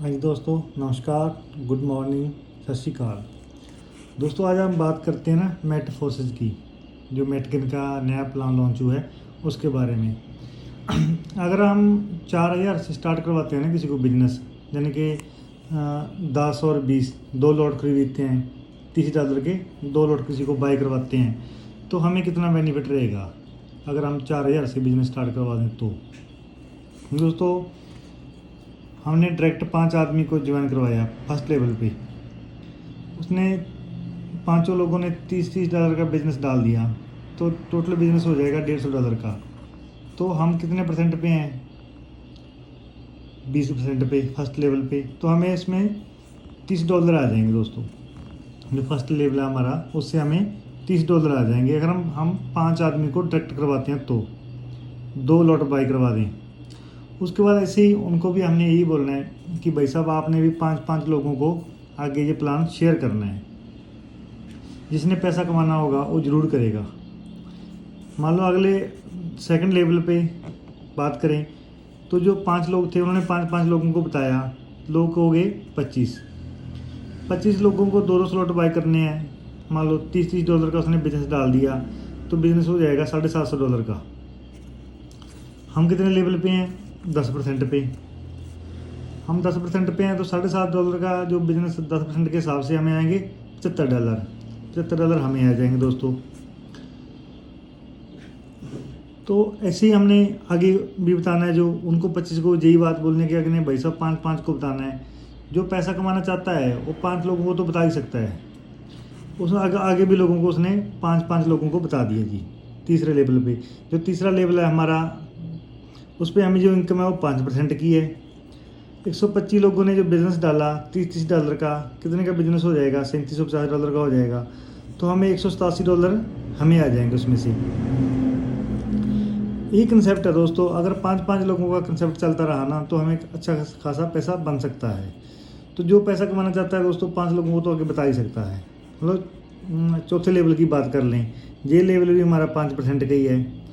हाँ जी दोस्तों, नमस्कार, गुड मॉर्निंग, सत श्री अकाल। दोस्तों आज हम बात करते हैं ना मेट फोर्सेस की, जो मेटकिन का नया प्लान लॉन्च हुआ है उसके बारे में। अगर हम 4,000 से स्टार्ट करवाते हैं ना किसी को बिजनेस, यानी कि 10 और 20 दो लॉट खरीदते हैं, $30 के 2 लॉट किसी को बाई करवाते हैं, तो हमें कितना बेनिफिट रहेगा अगर हम 4,000 से बिजनेस स्टार्ट करवा दें। तो दोस्तों हमने डायरेक्ट 5 आदमी को ज्वाइन करवाया फर्स्ट लेवल पे। उसने पांचों लोगों ने $30 का बिज़नेस डाल दिया, तो टोटल बिज़नेस हो जाएगा $150 का। तो हम कितने परसेंट पे हैं? 20% पे फर्स्ट लेवल पे। तो हमें इसमें $30 आ जाएंगे दोस्तों। जो फर्स्ट लेवल है हमारा, उससे हमें $30 आ जाएंगे अगर हम 5 आदमी को डायरेक्ट करवाते हैं तो 2 लॉट बाई करवा दें। उसके बाद ऐसे ही उनको भी हमने यही बोलना है कि भाई साहब आपने भी 5-5 लोगों को आगे ये प्लान शेयर करना है। जिसने पैसा कमाना होगा वो ज़रूर करेगा। मान लो अगले सेकंड लेवल पे बात करें तो जो 5 लोग थे उन्होंने 5-5 लोगों को बताया, लोग हो गए 25 लोगों को 2 स्लॉट बाय करने हैं। मान लो $30 का उसने बिजनेस डाल दिया, तो बिजनेस हो जाएगा $750 का। हम कितने लेवल पे हैं? 10% पे। हम 10% पे हैं तो $750 का जो बिज़नेस 10% के हिसाब से हमें आएंगे $75 हमें आ जाएंगे दोस्तों। तो ऐसे ही हमने आगे भी बताना है, जो उनको 25 को यही बात बोलने की अगले भाई साहब 5-5 को बताना है। जो पैसा कमाना चाहता है वो 5 लोगों को तो बता ही सकता है। उसने आगे भी लोगों को उसने 5-5 लोगों को बता दिया जी। तीसरे लेवल पे, जो तीसरा लेवल है हमारा, उस पर हमें जो इनकम है वो 5% की है। 125 लोगों ने जो बिज़नेस डाला $30 का, कितने का बिज़नेस हो जाएगा? $3750 का हो जाएगा। तो हमें $187 हमें आ जाएंगे उसमें से। यही कंसेप्ट है दोस्तों। अगर 5-5 लोगों का कंसेप्ट चलता रहा ना, तो हमें अच्छा खासा पैसा बन सकता है। तो जो पैसा कमाना चाहता है दोस्तों 5 लोगों को तो आगे बता ही सकता है। मतलब चौथे लेवल की बात कर लें, ये लेवल भी हमारा 5% का ही है।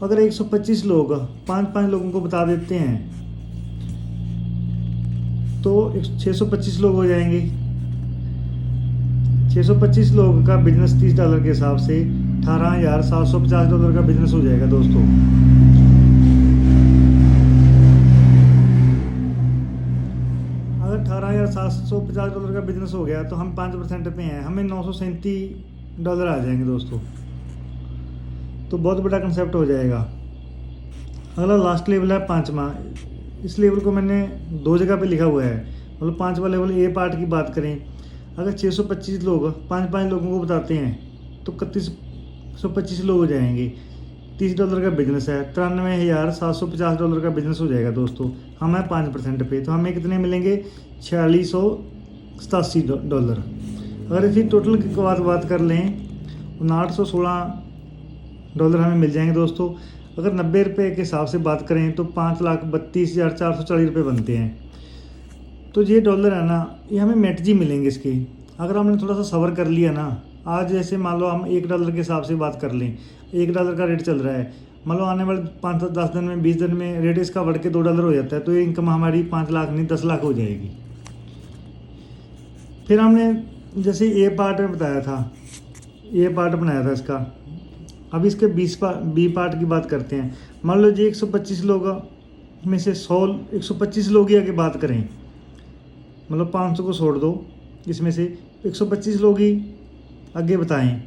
अगर 125 लोग 5-5 लोगों को बता देते हैं तो 625 लोग हो जाएंगे। 625 लोग का बिजनेस $30 के हिसाब से $18,750 का बिजनेस हो जाएगा दोस्तों। अगर $18,750 का बिजनेस हो गया तो हम 5% पे हैं, हमें $937 आ जाएंगे दोस्तों। तो बहुत बड़ा कंसेप्ट हो जाएगा। अगला लास्ट लेवल है 5वां। इस लेवल को मैंने 2 जगह पे लिखा हुआ है। मतलब 5वां लेवल ए पार्ट की बात करें, अगर 625 लोग 5-5 लोगों को बताते हैं तो 3125 लोग हो जाएंगे। $30 का बिजनेस है, $93,750 का बिजनेस हो जाएगा दोस्तों। हम हैं 5% पे, तो हमें कितने मिलेंगे? $4687। अगर इसी टोटल की बात कर लें, $816 हमें मिल जाएंगे दोस्तों। अगर 90 रुपये के हिसाब से बात करें तो 5,32,440 बनते हैं। तो ये डॉलर है ना, ये हमें मेटजी मिलेंगे इसके। अगर हमने थोड़ा सा सब्र कर लिया ना, आज जैसे मान लो हम $1 के हिसाब से बात कर लें, $1 का रेट चल रहा है। मान लो आने वाले 5-10 दिन में 20 दिन में रेट इसका बढ़ के $2 हो जाता है, तो ये इनकम हमारी 5 लाख नहीं 10 लाख हो जाएगी। फिर हमने जैसे ए पार्ट में बताया था, ए पार्ट बनाया था इसका। अब इसके बी पार्ट की बात करते हैं। मान लो जी 125 लोग में से 125 लोग ही आगे बात करें, मतलब 500 को छोड़ दो, इसमें से 125 लोग ही आगे बताएं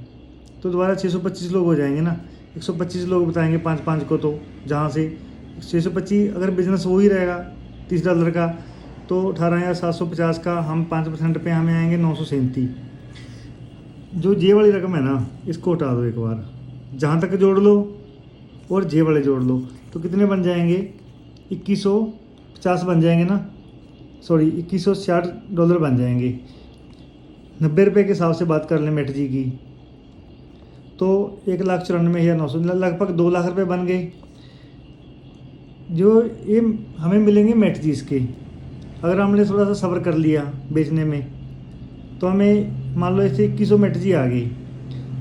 तो दोबारा 625 लोग हो जाएंगे ना। 125 लोग बताएंगे 5-5 को, तो जहाँ से 625 अगर बिजनेस हो ही रहेगा $30 का, तो 18,750 का हम 5% पे हमें आएंगे 937। जो जे वाली रकम है ना, इसको हटा दो एक बार, जहाँ तक जोड़ लो और जे वाले जोड़ लो, तो कितने बन जाएंगे? 2150 बन जाएंगे ना, सॉरी $2160 बन जाएंगे। 90 रुपये के हिसाब से बात कर लें मेट जी की, तो 1,94,900 लगभग 2 लाख रुपये बन गए, जो ये हमें मिलेंगे मेट जी इसके। अगर हमने थोड़ा सा सब्र कर लिया बेचने में, तो हमें मान लो ऐसे 2100 मेट जी आ गई।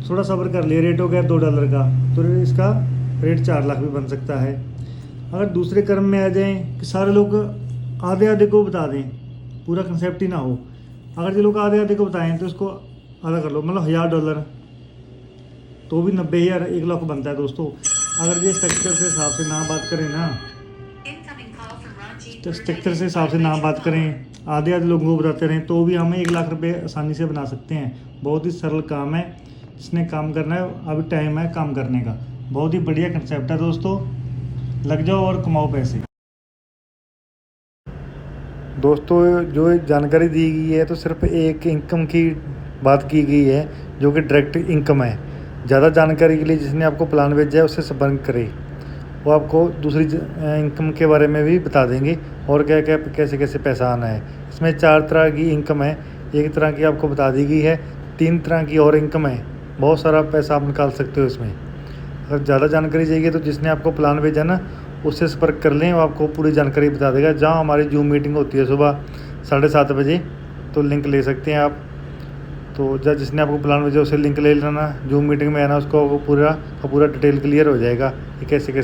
थोड़ा सब्र कर लिया, रेट हो गया $2 का, तो इसका रेट 4 लाख भी बन सकता है। अगर दूसरे क्रम में आ जाएं कि सारे लोग आधे आधे को बता दें पूरा कंसेप्ट ही ना हो। अगर जो लोग आधे आधे को बताएं तो उसको आधा कर लो, मतलब $1000 तो भी 90,000 1 लाख बनता है दोस्तों। अगर ये स्ट्रक्चर से हिसाब से ना बात करें ना, तो स्ट्रक्चर से हिसाब से ना बात करें, आधे आधे लोगों को बताते रहें, तो भी हमें 1 लाख रुपए आसानी से बना सकते हैं। बहुत ही सरल काम है, जिसने काम करना है अभी टाइम है काम करने का। बहुत ही बढ़िया कंसेप्ट है दोस्तों, लग जाओ और कमाओ पैसे। दोस्तों जो जानकारी दी गई है तो सिर्फ एक इनकम की बात की गई है, जो कि डायरेक्ट इनकम है। ज़्यादा जानकारी के लिए जिसने आपको प्लान भेजा है उससे संपर्क करें, वो आपको दूसरी इनकम के बारे में भी बता देंगे और क्या क्या कैसे कैसे पैसा आना है। इसमें 4 तरह की इनकम है, एक तरह की आपको बता दी गई है, 3 तरह की और इनकम है। बहुत सारा पैसा आप निकाल सकते हो इसमें। अगर ज़्यादा जानकारी चाहिए तो जिसने आपको प्लान भेजा ना उससे संपर्क कर लें, वो आपको पूरी जानकारी बता देगा। जहाँ हमारी जूम मीटिंग होती है सुबह 7:30 बजे, तो लिंक ले सकते हैं आप। तो जब जिसने आपको प्लान भेजा उसे लिंक ले लेना, जूम मीटिंग में आना, उसको पूरा डिटेल क्लियर हो जाएगा कि कैसे कैसे